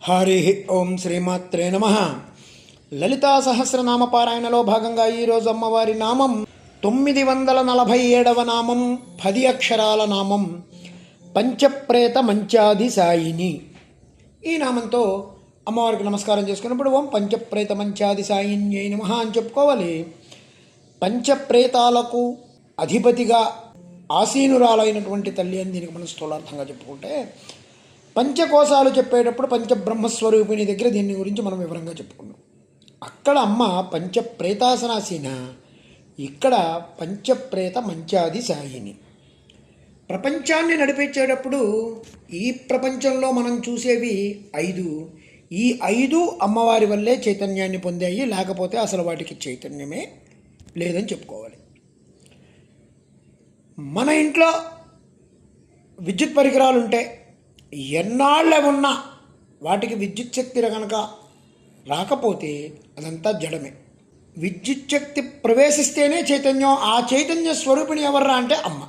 హరి ఓం శ్రీమాత్రే నమ. లలితా సహస్రనామ పారాయణలో భాగంగా ఈరోజు అమ్మవారి నామం 947వ నామం, 10 అక్షరాల నామం పంచప్రేత మంచాది సాయిని. ఈ నామంతో అమ్మవారికి నమస్కారం చేసుకున్నప్పుడు ఓం పంచప్రేత మంచాది సాయిన్యై నమః అని చెప్పుకోవాలి. పంచప్రేతాలకు అధిపతిగా ఆసీనురాలైనటువంటి తల్లి అని దీనికి మనం స్థూలార్థంగా చెప్పుకుంటే, పంచకోశాలు చెప్పేటప్పుడు పంచబ్రహ్మస్వరూపిణి దగ్గర దీని గురించి మనం వివరంగా చెప్పుకున్నాం. అక్కడ అమ్మ పంచప్రేతాసనాసీన, ఇక్కడ పంచప్రేత మంచాది సాయిని. ప్రపంచాన్ని నడిపించేటప్పుడు ఈ ప్రపంచంలో మనం చూసేవి 5. ఈ 5 అమ్మవారి వల్లే చైతన్యాన్ని పొందాయి, లేకపోతే అసలు వాటికి చైతన్యమే లేదని చెప్పుకోవాలి. మన ఇంట్లో విద్యుత్ పరికరాలు ఉంటే ఎన్నాళ్ళే ఉన్నా వాటికి విద్యుత్ శక్తి కనుక రాకపోతే అదంతా జడమే. విద్యుత్ శక్తి ప్రవేశిస్తేనే చైతన్యం. ఆ చైతన్య స్వరూపిణి ఎవర్రా అంటే అమ్మ.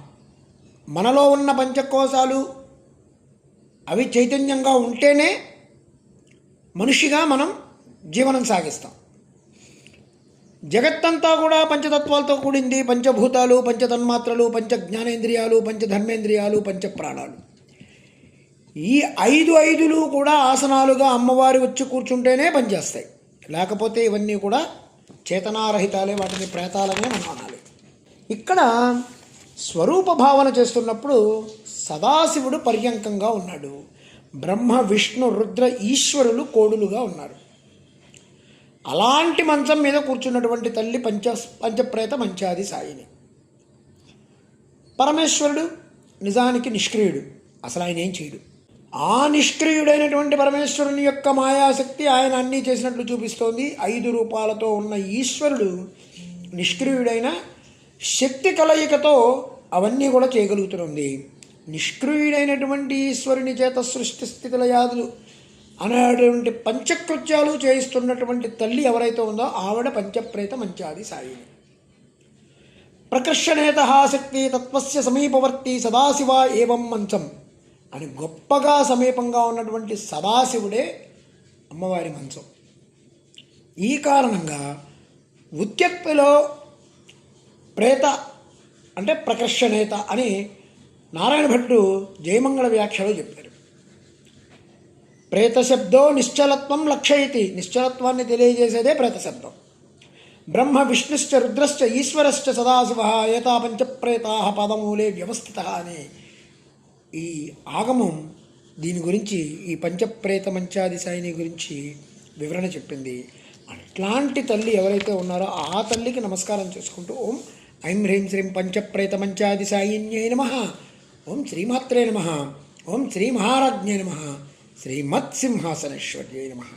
మనలో ఉన్న పంచకోశాలు అవి చైతన్యంగా ఉంటేనే మనిషిగా మనం జీవనం సాగిస్తాం. జగత్తంతా కూడా పంచతత్వాలతో కూడింది. పంచభూతాలు, పంచతన్మాత్రలు, పంచ జ్ఞానేంద్రియాలు, పంచధర్మేంద్రియాలు, పంచప్రాణాలు. ఈ 5 కూడా ఆసనాలుగా అమ్మవారి వచ్చి కూర్చుంటేనే పనిచేస్తాయి, లేకపోతే ఇవన్నీ కూడా చేతనారహితాలే, వాటిని ప్రేతాలనే మనం అనాలి. ఇక్కడ స్వరూప భావన చేస్తున్నప్పుడు సదాశివుడు పర్యంకంగా ఉన్నాడు, బ్రహ్మ విష్ణు రుద్ర ఈశ్వరులు కోడులుగా ఉన్నారు. అలాంటి మంచం మీద కూర్చున్నటువంటి తల్లి పంచప్రేత మంచాది సాయిని. పరమేశ్వరుడు నిజానికి నిష్క్రియుడు, అసలు ఆయన ఏం చేయడు. ఆ నిష్క్రియుడైనటువంటి పరమేశ్వరుని యొక్క మాయాశక్తి ఆయన అన్నీ చేసినట్లు చూపిస్తోంది. 5 రూపాలతో ఉన్న ఈశ్వరుడు నిష్క్రియుడైన శక్తి కలయికతో అవన్నీ కూడా చేయగలుగుతుంది. నిష్క్రియుడైనటువంటి ఈశ్వరుని చేత సృష్టి స్థితిలయాదులు అనేటువంటి పంచకృత్యాలు చేయిస్తున్నటువంటి తల్లి ఎవరైతే ఉందో ఆవిడ పంచప్రేత మంచాది సాయిని. ప్రకర్షణేత శక్తి తత్వస్య సమీపవర్తి సదాశివ ఏవం మంచం అని గొప్పగా సమీపంగా ఉన్నటువంటి సదాశివుడే అమ్మవారి మంచం. ఈ కారణంగా ఉత్యక్తిలో ప్రేత అంటే ప్రకర్షణేత అని నారాయణ భట్టు జయమంగళ వ్యాఖ్యలో చెప్పారు. ప్రేతశబ్దో నిశ్చలత్వం లక్షయతి, నిశ్చలత్వాన్ని తెలియజేసేదే ప్రేతశబ్దం. బ్రహ్మ విష్ణుశ్చ రుద్రశ్చ ఈశ్వరశ్చ సదాశివ ఏతా పంచప్రేతా పదమూలే వ్యవస్థిత అనే ఈ ఆగమం దీని గురించి, ఈ పంచప్రేత మంచాది సాయిని గురించి వివరణ చెప్పింది. అట్లాంటి తల్లి ఎవరైతే ఉన్నారో ఆ తల్లికి నమస్కారం చేసుకుంటూ ఓం ఐం హ్రీం శ్రీం పంచప్రేత మంచాది సాయిన్యై నమః, ఓం శ్రీమాత్రే నమః, ఓం శ్రీ మహారాజ్ఞే నమః, శ్రీమత్సింహాసనేశ్వర్యై నమః.